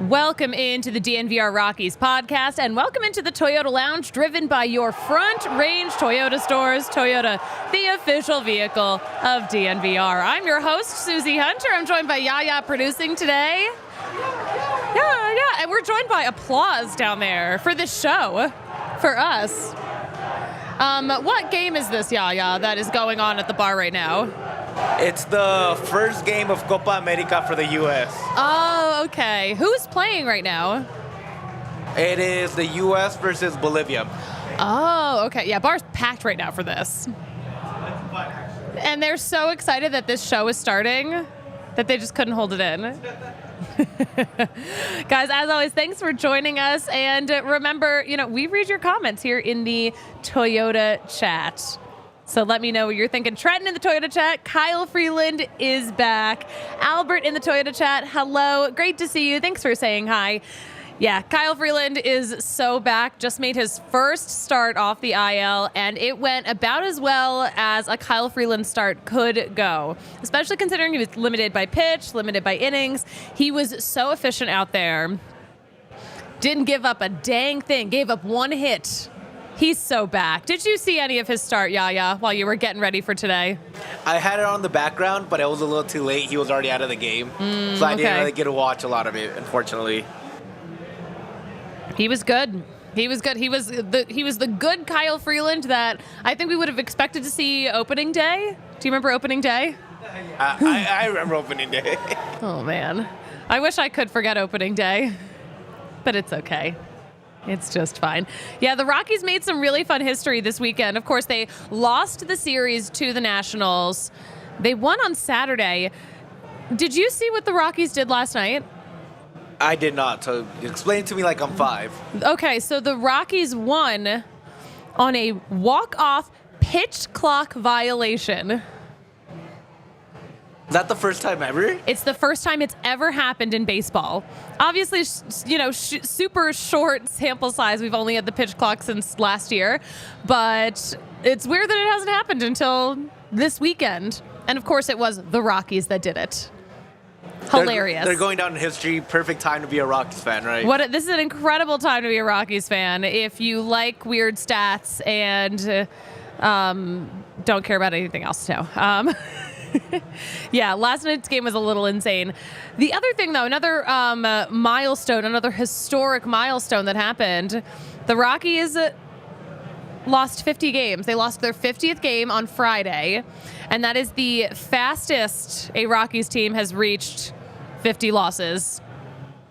Welcome into the DNVR Rockies Podcast, and welcome into the Toyota Lounge, driven by your Front Range Toyota stores. Toyota, the official vehicle of DNVR. I'm your host, Suzie Hunter. I'm joined by Yaya producing today. Yeah, and we're joined by applause down there for this show, for us. What game is this, Yaya, that is going on at the bar right now? It's the first game of Copa America for the U.S. Oh, okay. Who's playing right now? It is the U.S. versus Bolivia. Oh, okay. Yeah, bar's packed right now for this. And they're so excited that this show is starting that they just couldn't hold it in. Guys, as always, thanks for joining us. And remember, we read your comments here in the Toyota chat. So let me know what you're thinking. Trenton in the Toyota chat. Kyle Freeland is back. Albert in the Toyota chat. Hello. Great to see you. Thanks for saying hi. Yeah, Kyle Freeland is so back. Just made his first start off the IL, and it went about as well as a Kyle Freeland start could go, especially considering he was limited by pitch, limited by innings. He was so efficient out there. Didn't give up a dang thing. Gave up one hit. He's so back. Did you see any of his start, Yaya, while you were getting ready for today? I had it on the background, but it was a little too late. He was already out of the game, so I didn't really get to watch a lot of it, unfortunately. He was good. He was good. He was the good Kyle Freeland that I think we would have expected to see opening day. Do you remember opening day? I remember opening day. Oh, man. I wish I could forget opening day, but it's okay. It's just fine. Yeah, the Rockies made some really fun history this weekend. Of course, they lost the series to the Nationals. They won on Saturday. Did you see what the Rockies did last night? I did not, so explain it to me like I'm 5. Okay, so the Rockies won on a walk-off pitch clock violation. Is that the first time ever? It's the first time it's ever happened in baseball. Obviously, super short sample size. We've only had the pitch clock since last year. But it's weird that it hasn't happened until this weekend. And, of course, it was the Rockies that did it. Hilarious. They're going down in history. Perfect time to be a Rockies fan, right? This is an incredible time to be a Rockies fan. If you like weird stats and don't care about anything else, no. Yeah, last night's game was a little insane. The other thing, though, another milestone, another historic milestone that happened, the Rockies lost 50 games. They lost their 50th game on Friday, and that is the fastest a Rockies team has reached 50 losses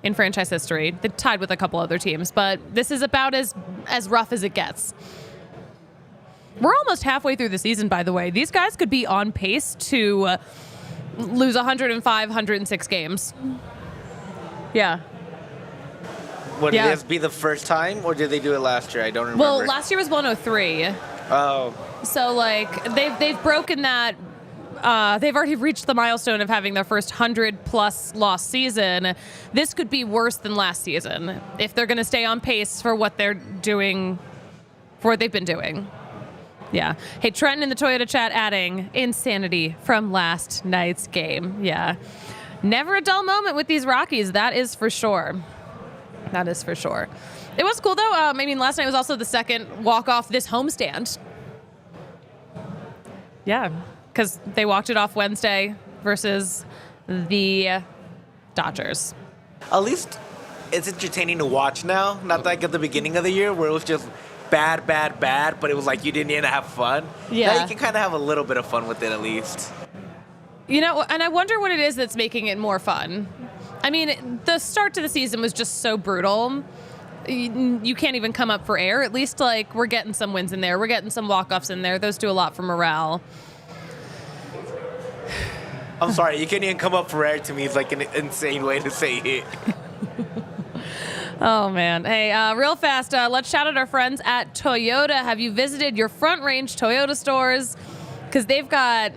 in franchise history. They tied with a couple other teams, but this is about as rough as it gets. We're almost halfway through the season, by the way. These guys could be on pace to lose 105, 106 games. Yeah. Would this be the first time, or did they do it last year? I don't remember. Well, last year was 103. Oh. So, they've broken that. They've already reached the milestone of having their first 100-plus loss season. This could be worse than last season if they're going to stay on pace for what they're doing, for what they've been doing. Yeah. Hey, Trenton in the Toyota chat adding insanity from last night's game. Yeah. Never a dull moment with these Rockies. That is for sure. That is for sure. It was cool, though. Last night was also the second walk-off this homestand. Yeah. Because they walked it off Wednesday versus the Dodgers. At least it's entertaining to watch now. Not like at the beginning of the year where it was just bad, but it was like you didn't even have fun. Yeah. Now you can kind of have a little bit of fun with it at least. And I wonder what it is that's making it more fun. The start to the season was just so brutal. You can't even come up for air. At least, we're getting some wins in there. We're getting some walk-offs in there. Those do a lot for morale. I'm sorry, you can't even come up for air to me. It's like an insane way to say it. Oh, man. Hey, real fast, let's shout out our friends at Toyota. Have you visited your Front Range Toyota stores? Because they've got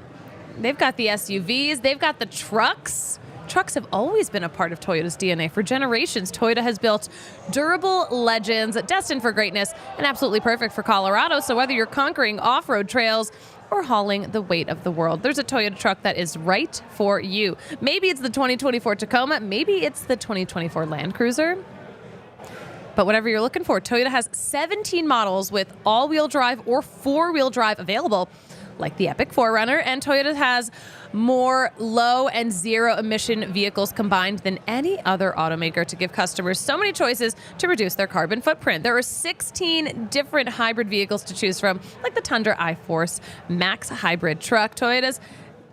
the SUVs. They've got the trucks. Trucks have always been a part of Toyota's DNA. For generations, Toyota has built durable legends destined for greatness and absolutely perfect for Colorado. So whether you're conquering off-road trails or hauling the weight of the world, there's a Toyota truck that is right for you. Maybe it's the 2024 Tacoma. Maybe it's the 2024 Land Cruiser. But whatever you're looking for, Toyota has 17 models with all-wheel drive or four-wheel drive available, like the Epic 4Runner, and Toyota has more low and zero emission vehicles combined than any other automaker to give customers so many choices to reduce their carbon footprint. There are 16 different hybrid vehicles to choose from, like the Tundra iForce Max hybrid truck. Toyota's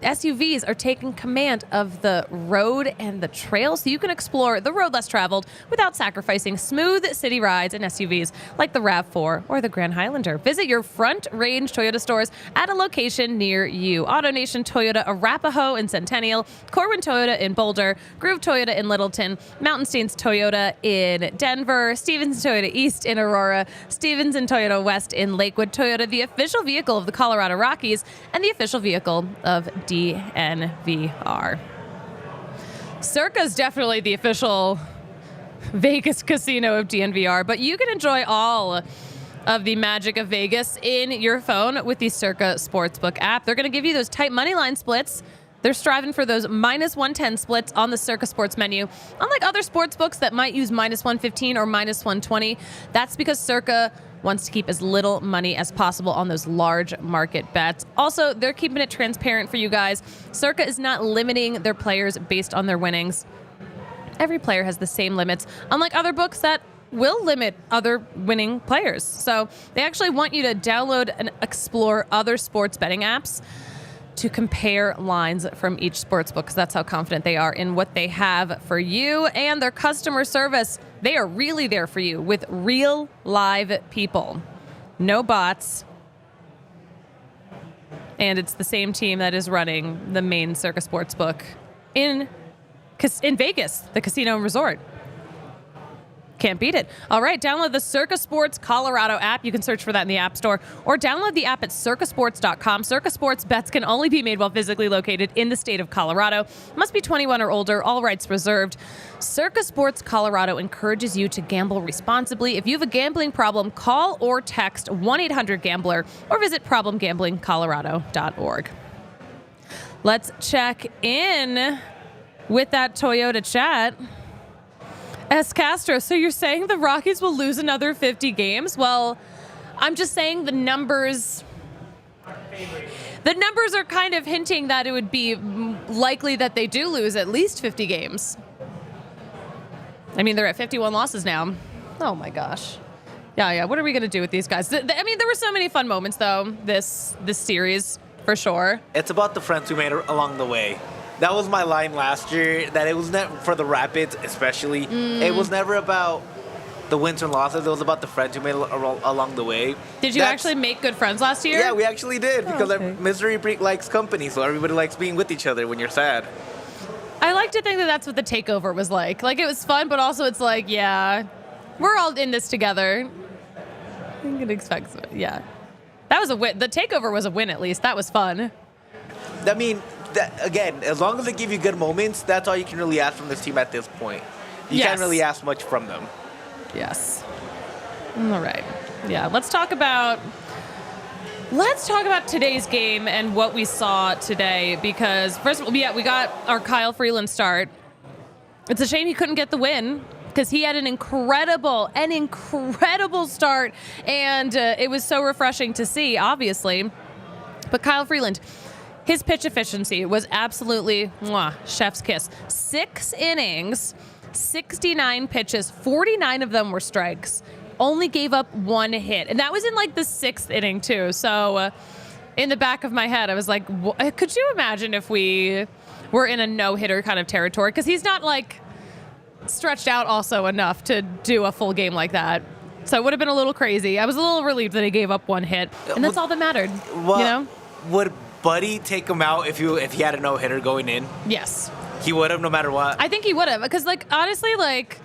SUVs are taking command of the road and the trail, so you can explore the road less traveled without sacrificing smooth city rides in SUVs like the RAV4 or the Grand Highlander. Visit your Front Range Toyota stores at a location near you. AutoNation Toyota Arapahoe in Centennial, Corwin Toyota in Boulder, Groove Toyota in Littleton, Mountain Stains Toyota in Denver, Stevens Toyota East in Aurora, Stevens and Toyota West in Lakewood. Toyota, the official vehicle of the Colorado Rockies and the official vehicle of DNVR. Circa is definitely the official Vegas casino of DNVR, but you can enjoy all of the magic of Vegas in your phone with the Circa Sportsbook app. They're going to give you those tight money line splits. They're striving for those minus 110 splits on the Circa Sports menu. Unlike other sports books that might use minus 115 or minus 120, that's because Circa wants to keep as little money as possible on those large market bets. Also, they're keeping it transparent for you guys. Circa is not limiting their players based on their winnings. Every player has the same limits, unlike other books that will limit other winning players. So they actually want you to download and explore other sports betting apps to compare lines from each sports book, because that's how confident they are in what they have for you. And their customer service, they are really there for you with real live people. No bots. And it's the same team that is running the main Circa Sportsbook in Vegas, the casino and resort. Can't beat it. All right, download the Circa Sports Colorado app. You can search for that in the App Store, or download the app at circasports.com. Circa Sports bets can only be made while physically located in the state of Colorado. Must be 21 or older. All rights reserved. Circa Sports Colorado encourages you to gamble responsibly. If you have a gambling problem, call or text 1-800-GAMBLER or visit problemgamblingcolorado.org. Let's check in with that Toyota chat. S. Castro, so you're saying the Rockies will lose another 50 games? Well, I'm just saying the numbers are kind of hinting that it would be likely that they do lose at least 50 games. I mean, they're at 51 losses now. Oh, my gosh. Yeah. What are we going to do with these guys? I mean, there were so many fun moments, though, this series, for sure. It's about the friends we made along the way. That was my line last year, that it was never, for the Rapids especially, it was never about the wins and losses. It was about the friends you made along the way. Did you actually make good friends last year? Yeah, we actually did, because misery likes company, so everybody likes being with each other when you're sad. I like to think that that's what the takeover was like. Like, it was fun, but also it's like, yeah, we're all in this together. You can expect, yeah. That was a win. The takeover was a win, at least. That was fun. I mean, again, as long as they give you good moments, that's all you can really ask from this team at this point. You can't really ask much from them. Yes. All right. Yeah, let's talk about today's game and what we saw today, because first of all, we got our Kyle Freeland start. It's a shame he couldn't get the win, because he had an incredible start, and it was so refreshing to see, obviously. But Kyle Freeland, his pitch efficiency was absolutely chef's kiss. 6 innings, 69 pitches, 49 of them were strikes. Only gave up 1 hit. And that was in like the 6th inning too. So in the back of my head, I was like, could you imagine if we were in a no-hitter kind of territory? Because he's not like stretched out also enough to do a full game like that. So it would have been a little crazy. I was a little relieved that he gave up 1 hit. And that's all that mattered. Well, you know? Would Buddy take him out if he had a no-hitter going in? Yes. He would have, no matter what? I think he would have, because, like, honestly, like,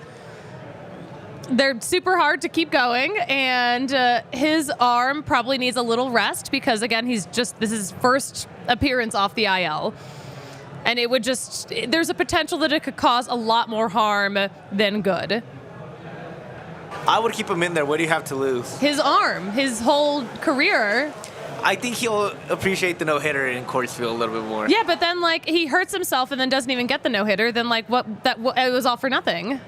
they're super hard to keep going, and his arm probably needs a little rest because, again, this is his first appearance off the IL. And it would there's a potential that it could cause a lot more harm than good. I would keep him in there. What do you have to lose? His arm, his whole career. I think he'll appreciate the no-hitter in Coors Field a little bit more. Yeah, but then, like, he hurts himself and then doesn't even get the no-hitter, then, like, it was all for nothing.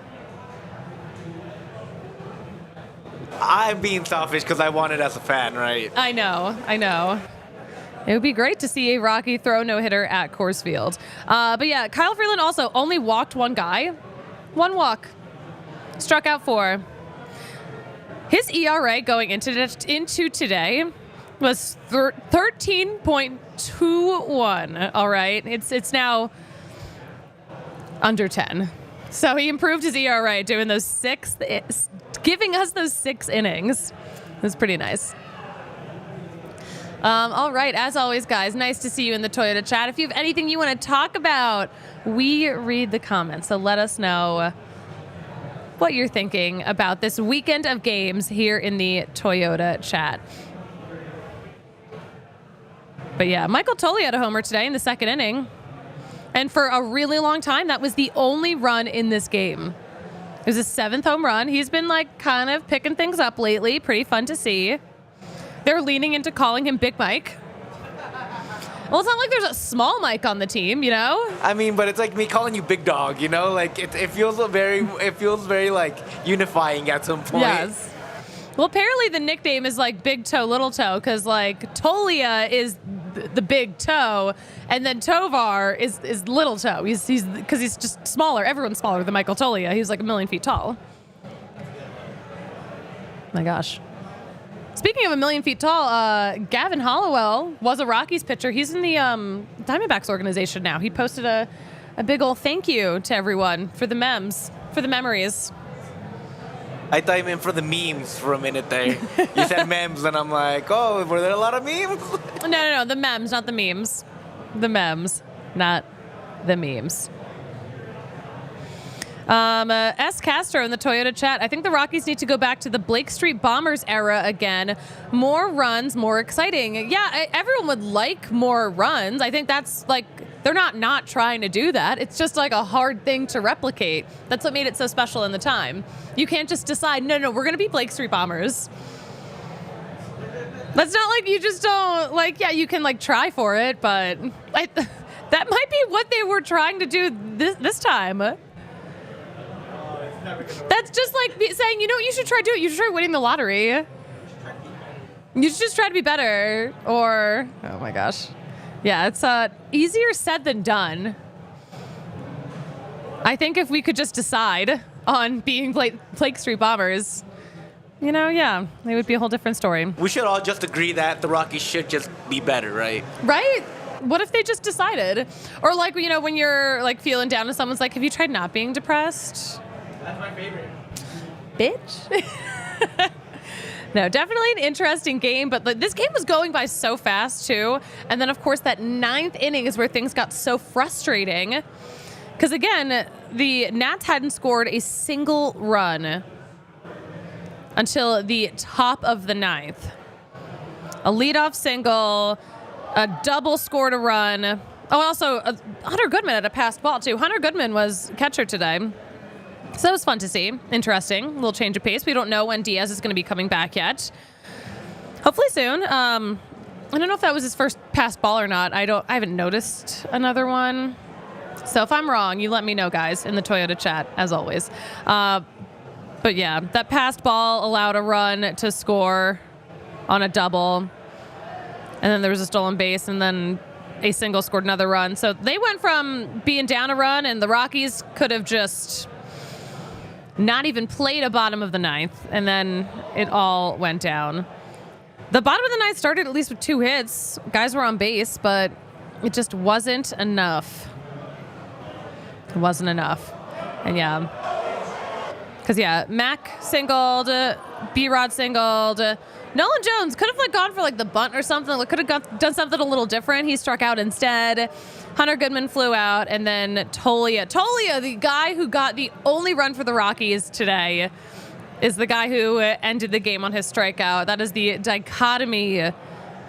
I'm being selfish because I want it as a fan, right? I know. It would be great to see a Rocky throw no-hitter at Coors Field. But yeah, Kyle Freeland also only walked one guy. One walk. Struck out 4. His ERA going into today was 13.21. All right. It's now under 10. So he improved his ERA doing giving us those 6 innings. It was pretty nice. All right. As always, guys, nice to see you in the Toyota chat. If you have anything you want to talk about, we read the comments. So let us know what you're thinking about this weekend of games here in the Toyota chat. But yeah, Michael Tolley had a homer today in the 2nd inning. And for a really long time, that was the only run in this game. It was his 7th home run. He's been like kind of picking things up lately. Pretty fun to see. They're leaning into calling him Big Mike. Well, it's not like there's a small Mike on the team, you know? I mean, but it's like me calling you Big Dog, you know? Like, it feels very, like, unifying at some point. Yes. Well, apparently the nickname is, like, Big Toe, Little Toe, because, like, Tolia is the big toe, and then Tovar is Little Toe. Because he's just smaller. Everyone's smaller than Michael Tolia. He's, like, 1,000,000 feet tall. My gosh. Speaking of 1,000,000 feet tall, Gavin Hollowell was a Rockies pitcher. He's in the Diamondbacks organization now. He posted a big ol' thank you to everyone for the memories. I thought you meant for the memes for a minute there. You said memes, and I'm like, oh, were there a lot of memes? No, the memes, not the memes. The memes, not the memes. S. Castro in the Toyota chat. I think the Rockies need to go back to the Blake Street Bombers era again. More runs, more exciting. Yeah, everyone would like more runs. I think that's like, they're not trying to do that. It's just like a hard thing to replicate. That's what made it so special in the time. You can't just decide, no, we're going to be Blake Street Bombers. That's not like you just don't, like, yeah, you can like try for it, but that might be what they were trying to do this time. That's just like saying, you know what you should try doing? You should try winning the lottery. You should just try to be better. Or, oh my gosh. Yeah, it's easier said than done. I think if we could just decide on being Blake Street Bombers, you know, yeah, it would be a whole different story. We should all just agree that the Rockies should just be better, right? Right? What if they just decided? Or like, you know, when you're like feeling down and someone's like, have you tried not being depressed? That's my favorite. Bitch. No, definitely an interesting game, but this game was going by so fast too. And then of course that 9th inning is where things got so frustrating. Because again, the Nats hadn't scored a single run until the top of the 9th. A leadoff single, a double scored a run. Oh, also Hunter Goodman had a passed ball too. Hunter Goodman was catcher today. So that was fun to see. Interesting. A little change of pace. We don't know when Diaz is going to be coming back yet. Hopefully soon. I don't know if that was his first passed ball or not. I haven't noticed another one. So if I'm wrong, you let me know, guys, in the Toyota chat, as always. But yeah, that passed ball allowed a run to score on a double. And then there was a stolen base, and then a single scored another run. So they went from being down a run, and the Rockies could have just not even played a bottom of the 9th, and then it all went down. The bottom of the 9th started at least with 2 hits. Guys were on base, but it just wasn't enough. It wasn't enough. And yeah. Because yeah, Mac singled, B-Rod singled. Nolan Jones could have like gone for like the bunt or something. Like, could have done something a little different. He struck out instead. Hunter Goodman flew out, and then Tolia, the guy who got the only run for the Rockies today, is the guy who ended the game on his strikeout. That is the dichotomy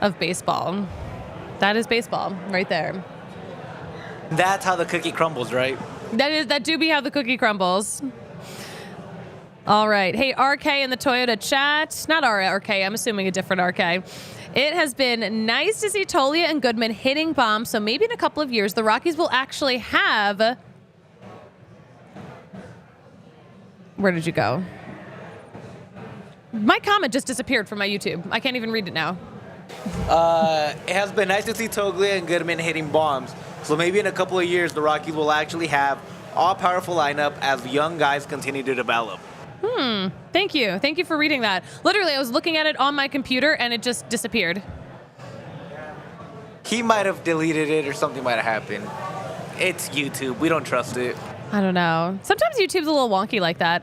of baseball. That is baseball right there. That's how the cookie crumbles, right? That do be how the cookie crumbles. All right. Hey, RK in the Toyota chat. Not RK. I'm assuming a different RK. It has been nice to see Tolia and Goodman hitting bombs, so maybe in a couple of years the Rockies will actually have... Where did you go? My comment just disappeared from my YouTube. I can't even read it now. It has been nice to see Toglia and Goodman hitting bombs. So maybe in a couple of years, the Rockies will actually have all-powerful lineup as young guys continue to develop. Thank you. Thank you for reading that. Literally, I was looking at it on my computer, and it just disappeared. He might have deleted it or something might have happened. It's YouTube. We don't trust it. I don't know. Sometimes YouTube's a little wonky like that.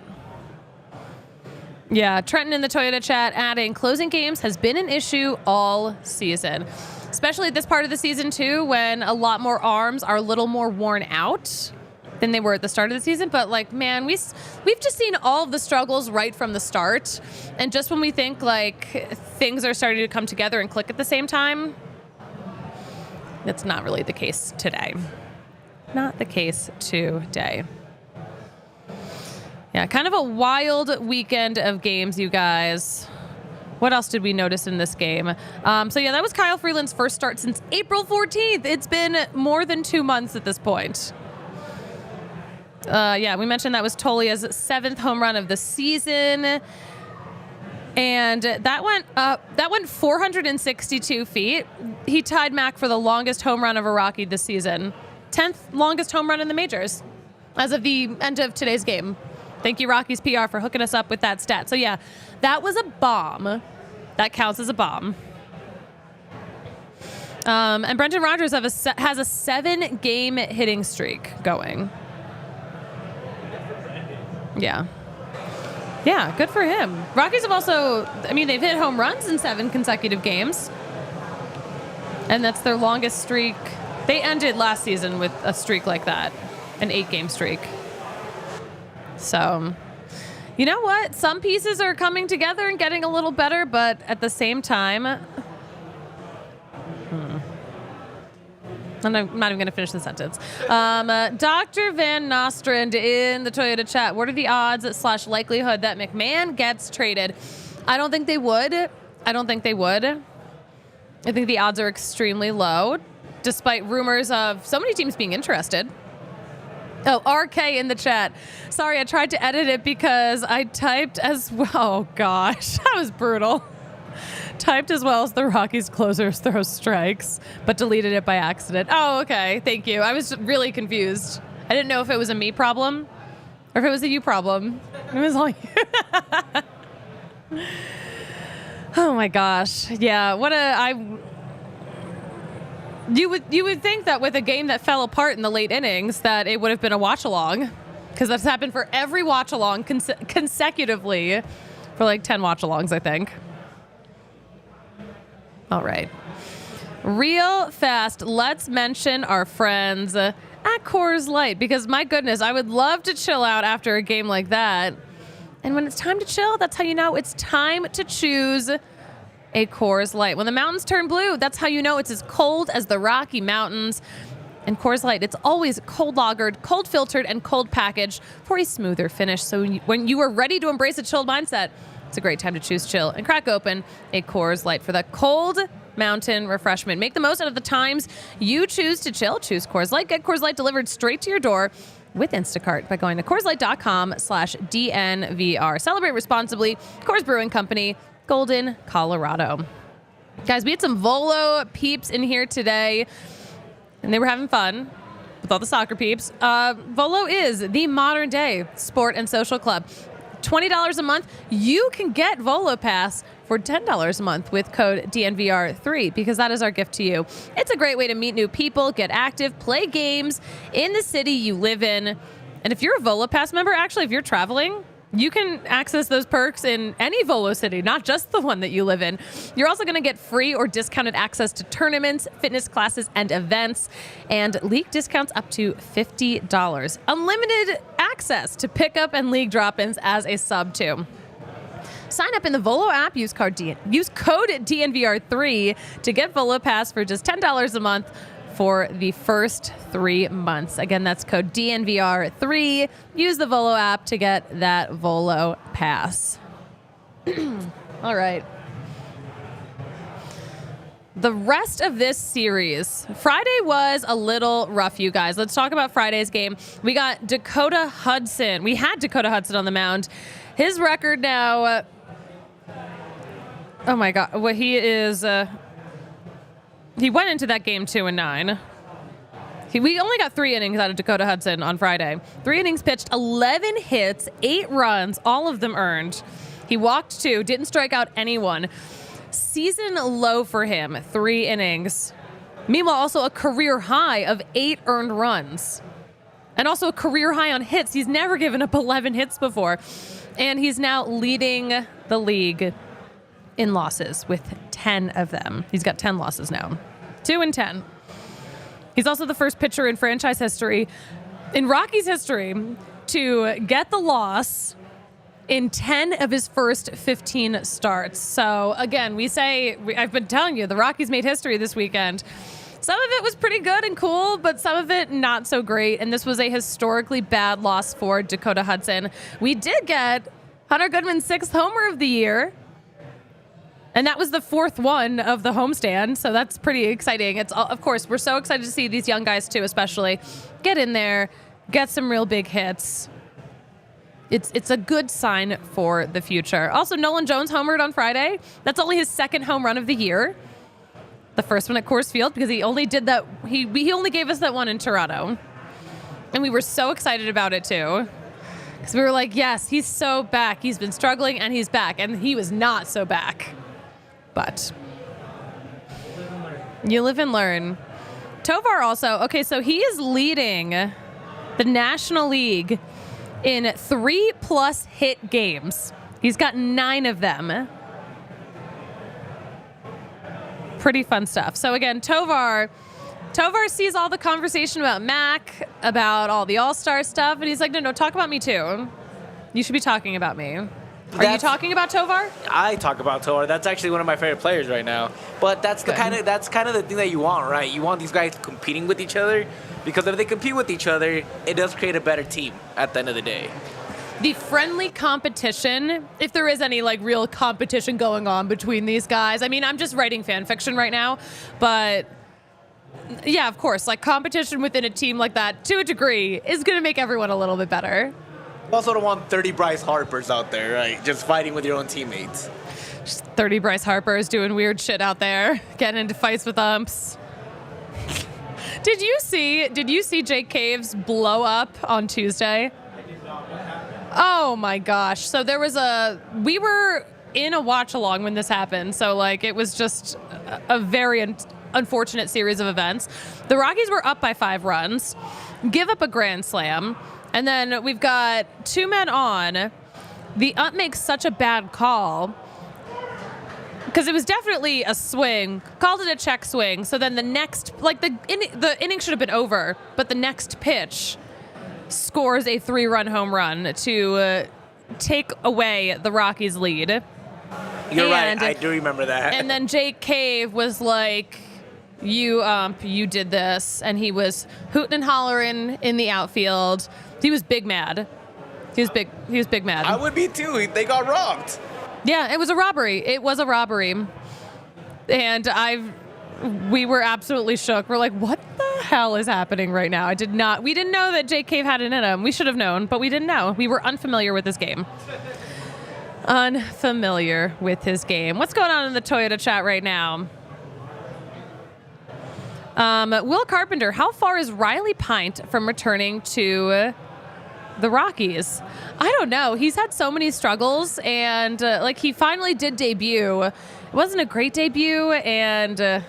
Yeah, Trenton in the Toyota chat adding, closing games has been an issue all season. Especially at this part of the season, too, when a lot more arms are a little more worn out than they were at the start of the season. But, like, man, we've just seen all of the struggles right from the start. And just when we think, like, things are starting to come together and click at the same time, that's not really the case today. Not the case today. Yeah, kind of a wild weekend of games, you guys. What else did we notice in this game? So, yeah, that was Kyle Freeland's first start since April 14th. It's been more than 2 months at this point. Yeah, we mentioned that was Tolia's 7th home run of the season. And that went 462 feet. He tied Mac for the longest home run of a Rocky this season. 10th longest home run in the majors as of the end of today's game. Thank you, Rockies PR, for hooking us up with that stat. So, yeah, that was a bomb. That counts as a bomb. And Brendan Rodgers has a 7-game hitting streak going. Yeah. Yeah, good for him. Rockies have also, I mean, they've hit home runs in 7 consecutive games. And that's their longest streak. They ended last season with a streak like that, an 8-game streak. So, you know what? Some pieces are coming together and getting a little better, but at the same time, and I'm not even going to finish the sentence. Dr. Van Nostrand in the Toyota chat. What are the odds / likelihood that McMahon gets traded? I don't think they would. I think the odds are extremely low, despite rumors of so many teams being interested. Oh, RK in the chat. Sorry, I tried to edit it because I typed as well. Oh, gosh. That was brutal. Typed as well as the Rockies closers throw strikes, but deleted it by accident. Oh, okay. Thank you. I was really confused. I didn't know if it was a me problem or if it was a you problem. It was all you. Oh, my gosh. Yeah, You would think that with a game that fell apart in the late innings that it would have been a watch-along, because that's happened for every watch-along consecutively for like 10 watch-alongs, I think. All right. Real fast, let's mention our friends at Coors Light, because my goodness, I would love to chill out after a game like that. And when it's time to chill, that's how you know it's time to choose a Coors Light. When the mountains turn blue, that's how you know it's as cold as the Rocky Mountains. And Coors Light, it's always cold lagered, cold filtered, and cold packaged for a smoother finish. So when you are ready to embrace a chilled mindset, it's a great time to choose chill and crack open a Coors Light for the cold mountain refreshment. Make the most out of the times you choose to chill. Choose Coors Light. Get Coors Light delivered straight to your door with Instacart by going to CoorsLight.com/DNVR. Celebrate responsibly. Coors Brewing Company, Golden, Colorado. Guys, we had some Volo peeps in here today, and they were having fun with all the soccer peeps. Volo is the modern day sport and social club. $20 a month, you can get Volo Pass for $10 a month with code DNVR3, because that is our gift to you. It's a great way to meet new people, get active, play games in the city you live in. And if you're a Volo Pass member, actually, if you're traveling, you can access those perks in any Volo city, not just the one that you live in. You're also going to get free or discounted access to tournaments, fitness classes, and events, and league discounts up to $50. Unlimited access to pickup and league drop-ins as a sub, too. Sign up in the Volo app. Use code DNVR3 to get Volo Pass for just $10 a month for the first 3 months. Again, that's code DNVR3. Use the Volo app to get that Volo Pass. All right. The rest of this series, Friday was a little rough, you guys. Let's talk about Friday's game. We got Dakota Hudson. We had Dakota Hudson on the mound. His record now, oh my God, what he is, he went into that game 2-9. We only got 3 innings out of Dakota Hudson on Friday. 3 innings pitched, 11 hits, 8 runs, all of them earned. He walked 2, didn't strike out anyone. Season low for him, 3 innings. Meanwhile, also a career high of 8 earned runs. And also a career high on hits. He's never given up 11 hits before. And he's now leading the league in losses with 10 of them. He's got 10 losses now. 2-10. He's also the first pitcher in franchise history, in Rockies history, to get the loss in 10 of his first 15 starts. So again, I've been telling you, the Rockies made history this weekend. Some of it was pretty good and cool, but some of it not so great. And this was a historically bad loss for Dakota Hudson. We did get Hunter Goodman's 6th homer of the year. And that was the 4th one of the homestand. So that's pretty exciting. Of course, we're so excited to see these young guys too, especially get in there, get some real big hits. It's a good sign for the future. Also, Nolan Jones homered on Friday. That's only his 2nd home run of the year. The first one at Coors Field, because he only did that. He only gave us that one in Toronto. And we were so excited about it too. Because we were like, yes, he's so back. He's been struggling and he's back. And he was not so back. But you live and learn. Tovar also, okay, so he is leading the National League in 3+ hit games. He's got 9 of them. Pretty fun stuff. So again, Tovar sees all the conversation about Mac, about all the All-Star stuff, and he's like, no, talk about me too. You should be talking about me. Are you talking about Tovar? I talk about Tovar. That's actually one of my favorite players right now. But that's kind of the thing that you want, right? You want these guys competing with each other, because if they compete with each other, it does create a better team at the end of the day. The friendly competition, if there is any like real competition going on between these guys. I mean, I'm just writing fan fiction right now, but yeah, of course, like competition within a team like that, to a degree, is going to make everyone a little bit better. You also don't want 30 Bryce Harpers out there, right? Just fighting with your own teammates. Just 30 Bryce Harpers doing weird shit out there, getting into fights with umps. Did you see Jake Caves blow up on Tuesday? Oh my gosh. So we were in a watch along when this happened. So like it was just a very unfortunate series of events. The Rockies were up by 5 runs, give up a grand slam. And then we've got 2 men on. The ump makes such a bad call because it was definitely a swing, called it a check swing. So then the next, like the inning should have been over, but the next pitch scores a 3-run home run to take away the Rockies' lead. You're right. I do remember that. And then Jake Cave was like, you did this. And he was hooting and hollering in the outfield. He was big mad. He was big mad. I would be too. They got robbed. Yeah, it was a robbery. And we were absolutely shook. We're like, what the hell is happening right now? We didn't know that Jake Cave had it in him. We should have known, but we didn't know. We were unfamiliar with this game. Unfamiliar with his game. What's going on in the Toyota chat right now? Will Carpenter, how far is Riley Pint from returning to the Rockies? I don't know. He's had so many struggles, and he finally did debut. It wasn't a great debut, and I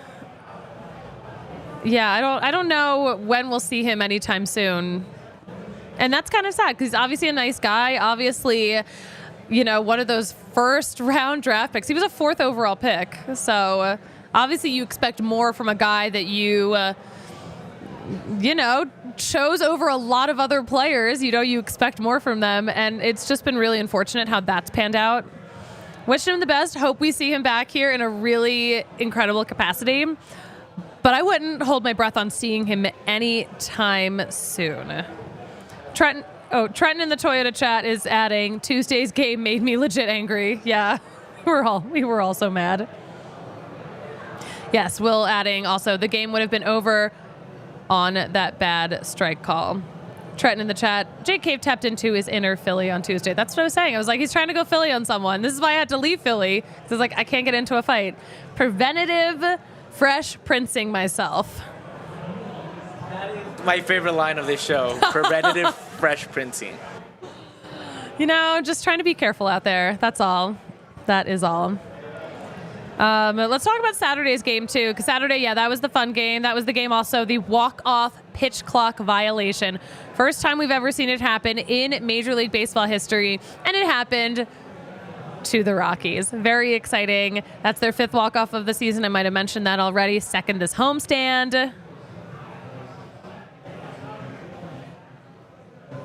don't know when we'll see him anytime soon. And that's kind of sad because he's obviously a nice guy. Obviously, one of those first-round draft picks. He was a 4th overall pick, so obviously you expect more from a guy that you chose over a lot of other players. You expect more from them, and it's just been really unfortunate how that's panned out. Wishing him the best. Hope we see him back here in a really incredible capacity. But I wouldn't hold my breath on seeing him anytime soon. Trenton in the Toyota chat is adding, Tuesday's game made me legit angry. Yeah, we were all so mad. Yes, Will adding also, the game would have been over on that bad strike call. Trenton in the chat, Jake Cave tapped into his inner Philly on Tuesday. That's what I was saying. I was like, he's trying to go Philly on someone. This is why I had to leave Philly. Because I was like, I can't get into a fight. Preventative fresh princing myself. That is my favorite line of this show. Preventative fresh princing. You know, just trying to be careful out there. That's all. That is all. Let's talk about Saturday's game, too. Because Saturday, yeah, that was the fun game. That was the game also, the walk-off pitch clock violation. First time we've ever seen it happen in Major League Baseball history. And it happened to the Rockies. Very exciting. That's their 5th walk-off of the season. I might have mentioned that already. 2nd is homestand.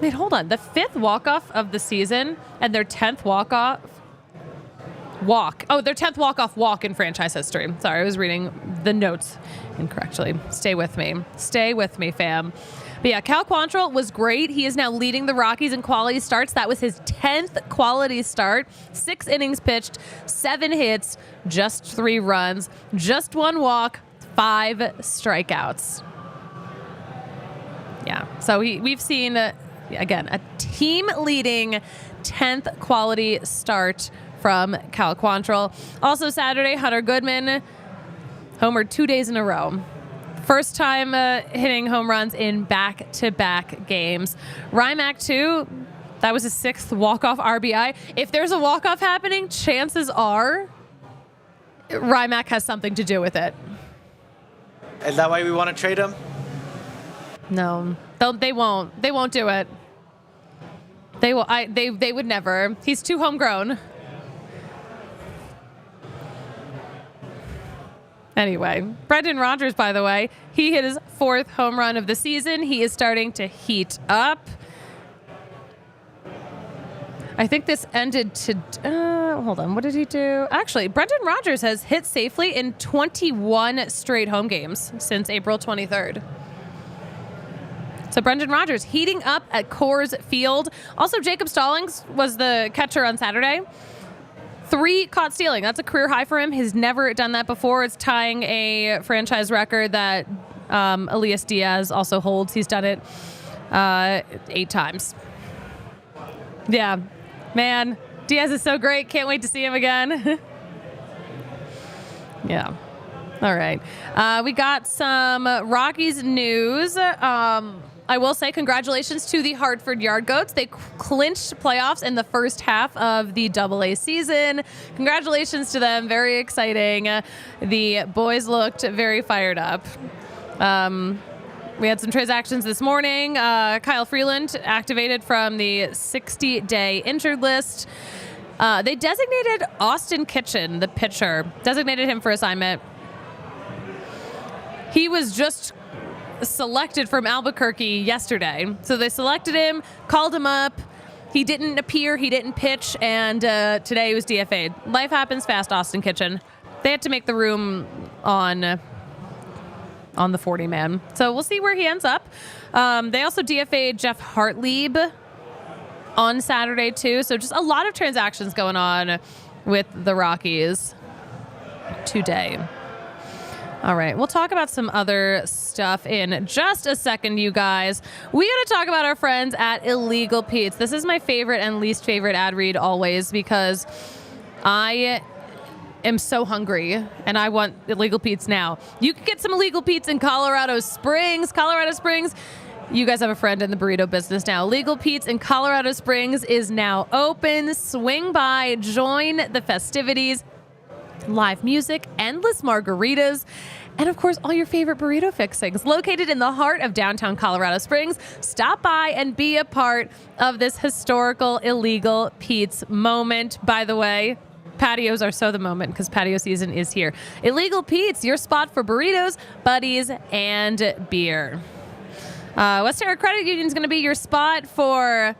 Wait, hold on. The 5th walk-off of the season and their 10th walk-off walk. Oh, their 10th walk-off walk in franchise history. Sorry, I was reading the notes incorrectly. Stay with me. Stay with me, fam. But yeah, Cal Quantrill was great. He is now leading the Rockies in quality starts. That was his 10th quality start. 6 innings pitched, 7 hits, just 3 runs, just 1 walk, 5 strikeouts. Yeah, so we've seen, again, a team-leading 10th quality start from Cal Quantrill. Also Saturday, Hunter Goodman homered 2 days in a row. First time hitting home runs in back-to-back games. Rymack, too, that was his 6th walk-off RBI. If there's a walk-off happening, chances are Rymack has something to do with it. Is that why we want to trade him? No, they won't. They won't do it. They will. They would never. He's too homegrown. Anyway, Brendan Rodgers, by the way, he hit his 4th home run of the season. He is starting to heat up. I think this ended to... hold on, what did he do? Actually, Brendan Rodgers has hit safely in 21 straight home games since April 23rd. So Brendan Rodgers heating up at Coors Field. Also, Jacob Stallings was the catcher on Saturday. 3 caught stealing. That's a career high for him. He's never done that before. It's tying a franchise record that Elias Diaz also holds. He's done it 8 times. Yeah, man, Diaz is so great. Can't wait to see him again. Yeah. All right. We got some Rockies news. I will say congratulations to the Hartford Yard Goats. They clinched playoffs in the first half of the AA season. Congratulations to them. Very exciting. The boys looked very fired up. We had some transactions this morning. Kyle Freeland activated from the 60-day injured list. They designated Austin Kitchen, the pitcher, designated him for assignment. He was just selected from Albuquerque yesterday. So they selected him, called him up. He didn't appear, he didn't pitch, and today he was DFA'd. Life happens fast, Austin Kitchen. They had to make the room on the 40-man. So we'll see where he ends up. They also DFA'd Jeff Hartlieb on Saturday, too. So just a lot of transactions going on with the Rockies today. All right, we'll talk about some other stuff in just a second, you guys. We got to talk about our friends at Illegal Pete's. This is my favorite and least favorite ad read always because I am so hungry and I want Illegal Pete's now. You can get some Illegal Pete's in Colorado Springs. Colorado Springs, you guys have a friend in the burrito business now. Illegal Pete's in Colorado Springs is now open. Swing by, join the festivities. Live music, endless margaritas, and of course, all your favorite burrito fixings. Located in the heart of downtown Colorado Springs, stop by and be a part of this historical Illegal Pete's moment. By the way, patios are so the moment because patio season is here. Illegal Pete's, your spot for burritos, buddies, and beer. West Area Credit Union is going to be your spot for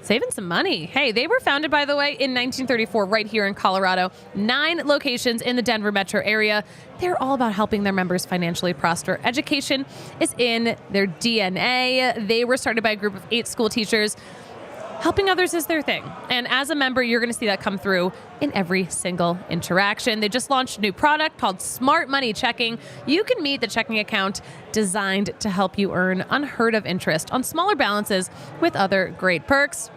Saving some money. Hey, they were founded, by the way, in 1934 right here in Colorado. 9 locations in the Denver metro area. They're all about helping their members financially prosper. Education is in their DNA. They were started by a group of 8 school teachers. Helping others is their thing. And as a member, you're going to see that come through in every single interaction. They just launched a new product called Smart Money Checking. You can meet the checking account designed to help you earn unheard of interest on smaller balances with other great perks.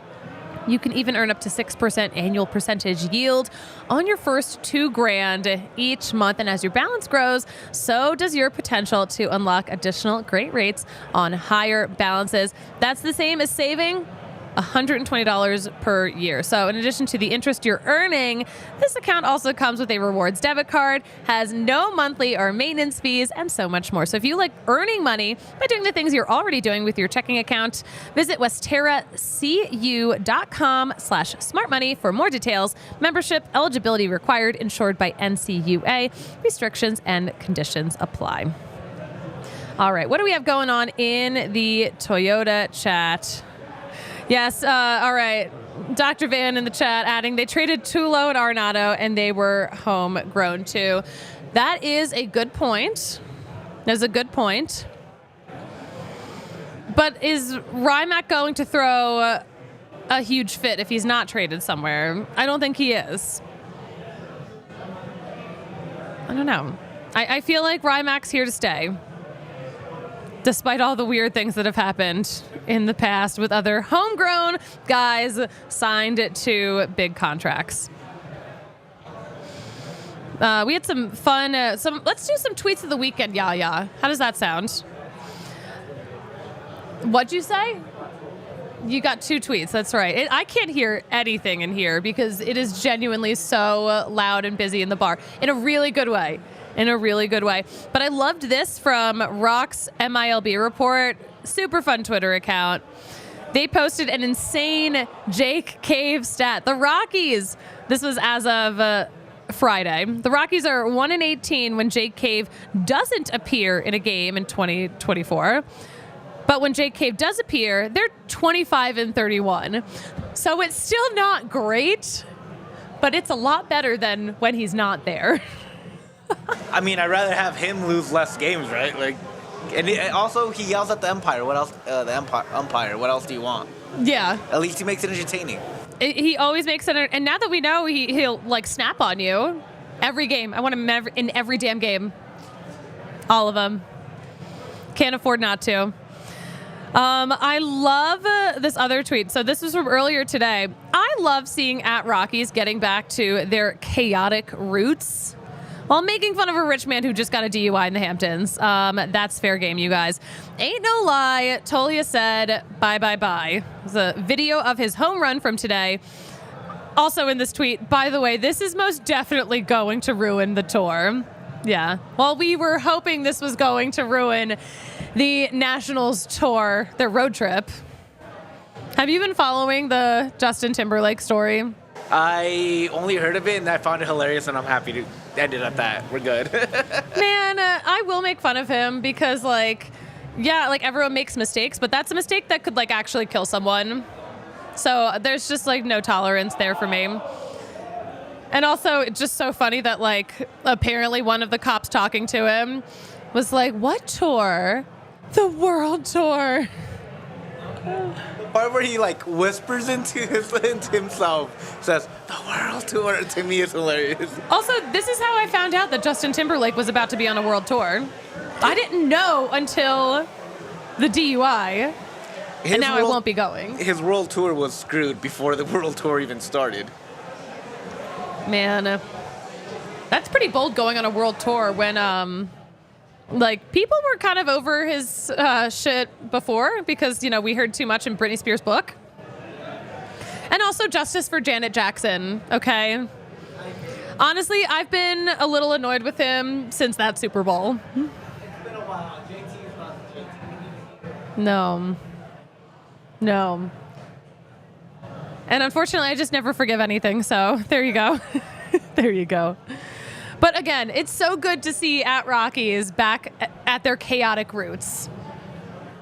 You can even earn up to 6% annual percentage yield on your first $2,000 each month. And as your balance grows, so does your potential to unlock additional great rates on higher balances. That's the same as saving $120 per year. So in addition to the interest you're earning, this account also comes with a rewards debit card, has no monthly or maintenance fees, and so much more. So if you like earning money by doing the things you're already doing with your checking account, visit westeracu.com/smartmoney for more details. Membership eligibility required, insured by NCUA. Restrictions and conditions apply. All right, what do we have going on in the Toyota chat? Yes, all right. Dr. Van in the chat adding, they traded Tulo and Arenado, and they were homegrown too. That is a good point. That's a good point. But is Rymack going to throw a huge fit if he's not traded somewhere? I don't think he is. I don't know. I feel like Rymack's here to stay, despite all the weird things that have happened in the past with other homegrown guys signed to big contracts. We had some fun, let's do some tweets of the weekend, Yaya. How does that sound? What'd you say? You got 2 tweets, that's right. I can't hear anything in here because it is genuinely so loud and busy in the bar in a really good way. In a really good way. But I loved this from Rock's MILB report. Super fun Twitter account. They posted an insane Jake Cave stat. The Rockies, this was as of Friday. The Rockies are 1-18 when Jake Cave doesn't appear in a game in 2024. But when Jake Cave does appear, they're 25-31. So it's still not great, but it's a lot better than when he's not there. I mean, I'd rather have him lose less games, right? Like, and also he yells at the umpire. What else? The umpire. What else do you want? Yeah. At least he makes it entertaining. He always makes it. And now that we know he'll like snap on you every game. I want him in every damn game. All of them. Can't afford not to. I love this other tweet. So this was from earlier today. I love seeing at Rockies getting back to their chaotic roots while making fun of a rich man who just got a DUI in the Hamptons. That's fair game, you guys. Ain't no lie, Tolia said, bye, bye, bye. It's a video of his home run from today. Also in this tweet, by the way, this is most definitely going to ruin the tour. Yeah. Well, we were hoping this was going to ruin the Nationals tour, their road trip. Have you been following the Justin Timberlake story? I only heard of it, and I found it hilarious, and I'm happy to end it at that. We're good. Man, I will make fun of him because, like, yeah, like, everyone makes mistakes, but that's a mistake that could, like, actually kill someone. So there's just, like, no tolerance there for me. And also, it's just so funny that, like, apparently one of the cops talking to him was like, what tour? The World Tour. The part where he like whispers into himself, says the World Tour, to me is hilarious. Also, this is how I found out that Justin Timberlake was about to be on a world tour. I didn't know until the DUI, and now I won't be going. His world tour was screwed before the world tour even started. Man, that's pretty bold going on a world tour when like, people were kind of over his shit before because, you know, we heard too much in Britney Spears' book. And also justice for Janet Jackson, okay? Honestly, I've been a little annoyed with him since that Super Bowl. It's been a while. JT is not JT. No. And unfortunately, I just never forgive anything, so there you go. There you go. But again, it's so good to see at Rockies back at their chaotic roots.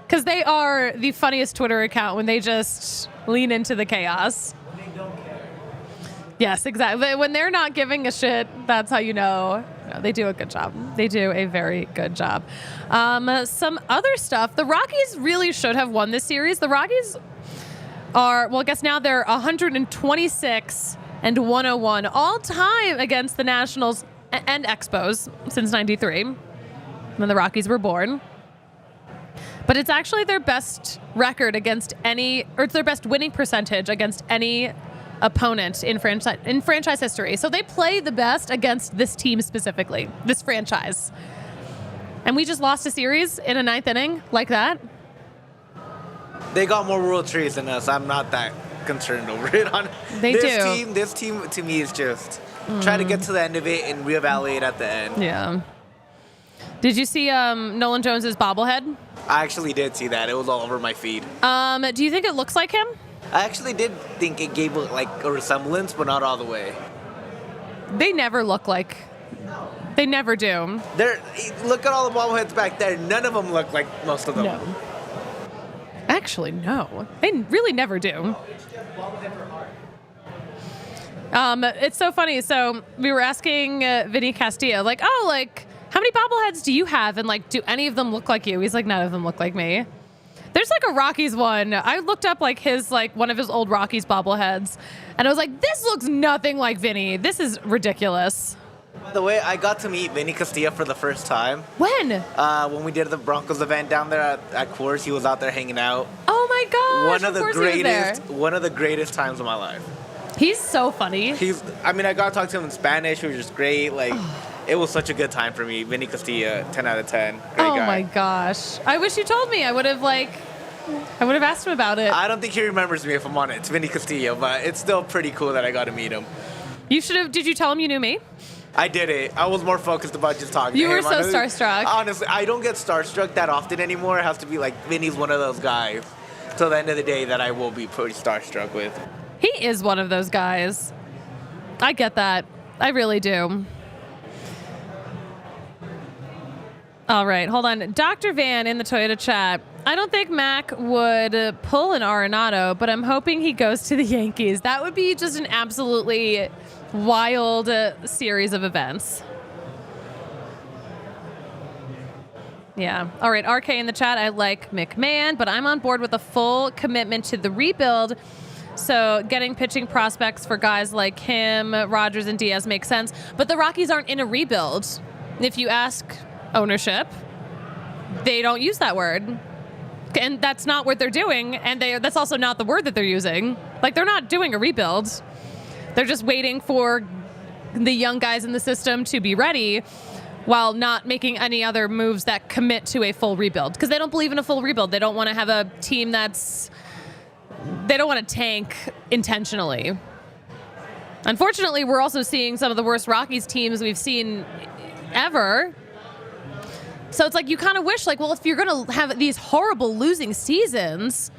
Because they are the funniest Twitter account when they just lean into the chaos. They don't care. Yes, exactly. When they're not giving a shit, that's how you know. No, they do a good job. They do a very good job. Some other stuff. The Rockies really should have won this series. The Rockies are, well, I guess now they're 126 and 101 all time against the Nationals and Expos since 93, when the Rockies were born. But it's actually their best record against any, or it's their best winning percentage against any opponent in franchise history. So they play the best against this team specifically, this franchise. And we just lost a series in a 9th inning like that. They got more World Series than us. I'm not that concerned over it. This team to me is just try to get to the end of it and reevaluate at the end. Yeah. Did you see Nolan Jones's bobblehead? I actually did see that. It was all over my feed. Do you think it looks like him? I actually did think it gave like a resemblance, but not all the way. They never look like. They never do. Look at all the bobbleheads back there. None of them look like most of them. No. Actually, no. They really never do. It's so funny. So we were asking Vinny Castillo, like, oh, like, how many bobbleheads do you have? And, like, do any of them look like you? He's like, none of them look like me. There's, like, a Rockies one. I looked up, like, one of his old Rockies bobbleheads. And I was like, this looks nothing like Vinny. This is ridiculous. By the way, I got to meet Vinny Castillo for the first time. When? When we did the Broncos event down there at Coors. He was out there hanging out. Oh, my gosh. One of the greatest times of my life. He's so funny. I got to talk to him in Spanish, which was great. Like, it was such a good time for me. Vinny Castillo, 10 out of 10. Great guy. Oh, my gosh. I wish you told me. I would have asked him about it. I don't think he remembers me if I'm on it. It's Vinny Castillo, but it's still pretty cool that I got to meet him. You should have. Did you tell him you knew me? I did it. I was more focused about just talking to him. You were so starstruck. Honestly, I don't get starstruck that often anymore. It has to be like Vinny's one of those guys till the end of the day that I will be pretty starstruck with. He is one of those guys. I get that. I really do. All right, hold on. Dr. Van in the Toyota chat. I don't think Mac would pull an Arenado, but I'm hoping he goes to the Yankees. That would be just an absolutely wild series of events. Yeah. All right, RK in the chat. I like McMahon, but I'm on board with a full commitment to the rebuild. So getting pitching prospects for guys like him, Rogers, and Diaz makes sense. But the Rockies aren't in a rebuild. If you ask ownership, they don't use that word. And that's not what they're doing. And that's also not the word that they're using. Like, they're not doing a rebuild. They're just waiting for the young guys in the system to be ready while not making any other moves that commit to a full rebuild. Because they don't believe in a full rebuild. They don't want to have a team they don't want to tank intentionally. Unfortunately, we're also seeing some of the worst Rockies teams we've seen ever. So it's like you kind of wish, like, well, if you're going to have these horrible losing seasons,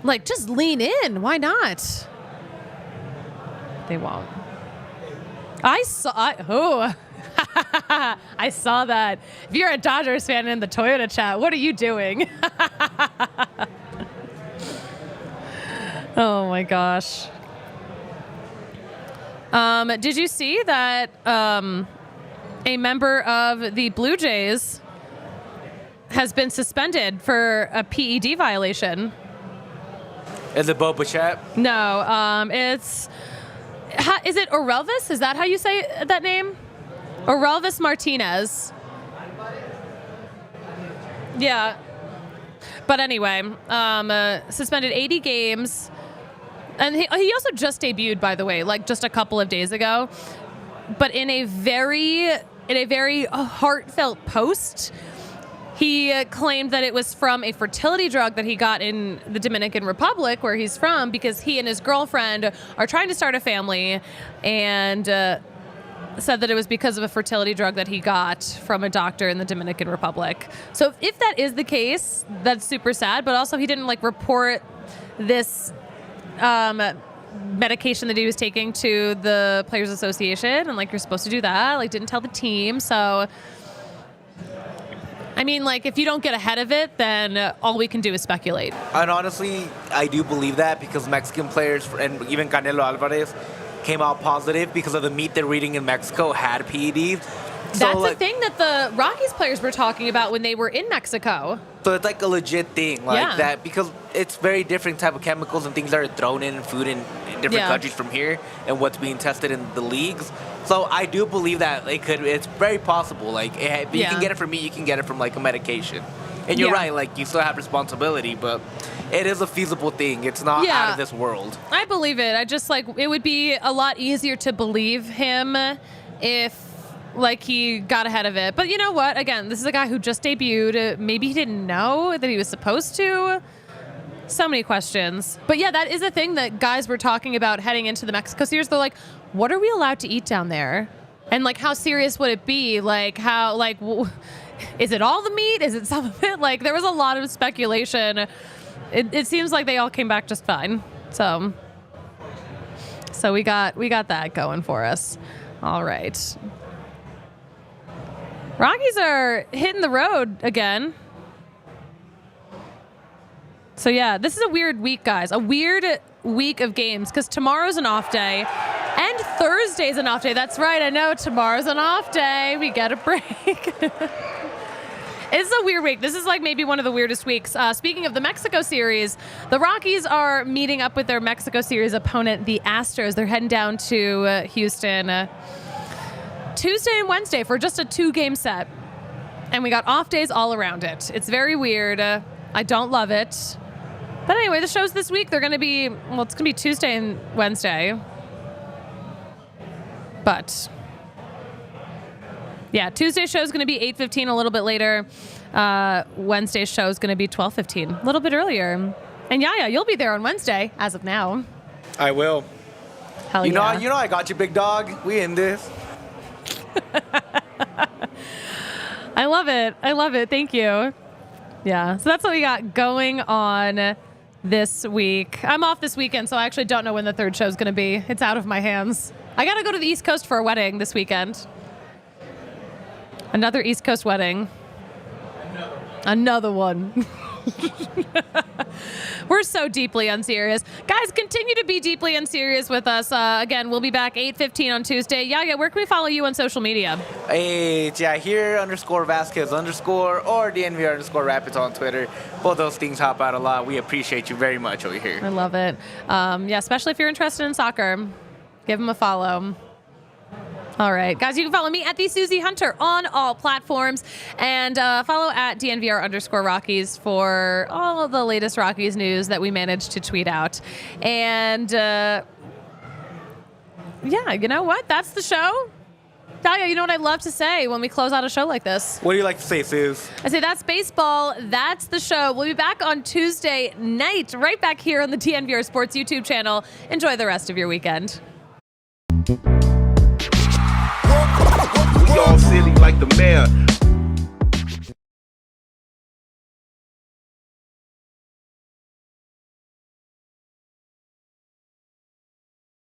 like, just lean in. Why not? They won't. I saw that. If you're a Dodgers fan in the Toyota chat, what are you doing? Oh, my gosh. Did you see that a member of the Blue Jays has been suspended for a PED violation? Is it Bo Bichette? No, is it Orelvis? Is that how you say that name? Orelvis Martinez. Yeah. But anyway, suspended 80 games. And he also just debuted, by the way, like just a couple of days ago. But in a very heartfelt post, he claimed that it was from a fertility drug that he got in the Dominican Republic, where he's from, because he and his girlfriend are trying to start a family, and said that it was because of a fertility drug that he got from a doctor in the Dominican Republic. So if that is the case, that's super sad. But also, he didn't report this medication that he was taking to the Players Association, and you're supposed to do that. Didn't tell the team. So, mean, like, if you don't get ahead of it, then all we can do is speculate. And honestly, I do believe that because Mexican players and even Canelo Alvarez came out positive because of the meat they're eating in Mexico had PEDs. That's the thing that the Rockies players were talking about when they were in Mexico. So it's like a legit thing like that because it's very different type of chemicals and things that are thrown in food in different countries from here and what's being tested in the leagues. So I do believe that it's very possible. Like, you can get it from meat, you can get it from like a medication. And you're right, like you still have responsibility, but it is a feasible thing. It's not out of this world. I believe it. I just it would be a lot easier to believe him if he got ahead of it. But you know what? Again, this is a guy who just debuted. Maybe he didn't know that he was supposed to. So many questions. But yeah, that is a thing that guys were talking about heading into the Mexico series. They're like, what are we allowed to eat down there? And how serious would it be? Is it all the meat? Is it some of it? There was a lot of speculation. It seems like they all came back just fine. So we got that going for us. All right. Rockies are hitting the road again. So yeah, this is a weird week, guys. A weird week of games because tomorrow's an off day and Thursday's an off day. That's right. I know tomorrow's an off day. We get a break. It's a weird week. This is maybe one of the weirdest weeks. Speaking of the Mexico series, the Rockies are meeting up with their Mexico series opponent, the Astros. They're heading down to Houston Tuesday and Wednesday for just a 2-game set. And we got off days all around it. It's very weird. I don't love it. But anyway, the shows this week, they're going to be, it's going to be Tuesday and Wednesday. But yeah, Tuesday's show is going to be 8:15, a little bit later. Wednesday's show is going to be 12:15, a little bit earlier. And Yaya, you'll be there on Wednesday, as of now. I will. Hell yeah. You know I got you, big dog. We in this. I love it. Thank you. Yeah. So that's what we got going on this week. I'm off this weekend, so I actually don't know when the third show is going to be. It's out of my hands. I got to go to the East Coast for a wedding this weekend. Another East Coast wedding. Another one. We're so deeply unserious. Guys, continue to be deeply unserious with us. Again, we'll be back 8:15 on Tuesday. Yaya, where can we follow you on social media? It's here _Vasquez_ or DNVR Rapids on Twitter. Both those things hop out a lot. We appreciate you very much over here. I love it. Especially if you're interested in soccer, give them a follow. All right, guys, you can follow me at the Suzie Hunter on all platforms and follow at DNVR Rockies for all of the latest Rockies news that we managed to tweet out. And you know what? That's the show. Talia, you know what I love to say when we close out a show like this? What do you like to say, Suze? I say that's baseball. That's the show. We'll be back on Tuesday night, right back here on the DNVR Sports YouTube channel. Enjoy the rest of your weekend. We all silly like the mayor.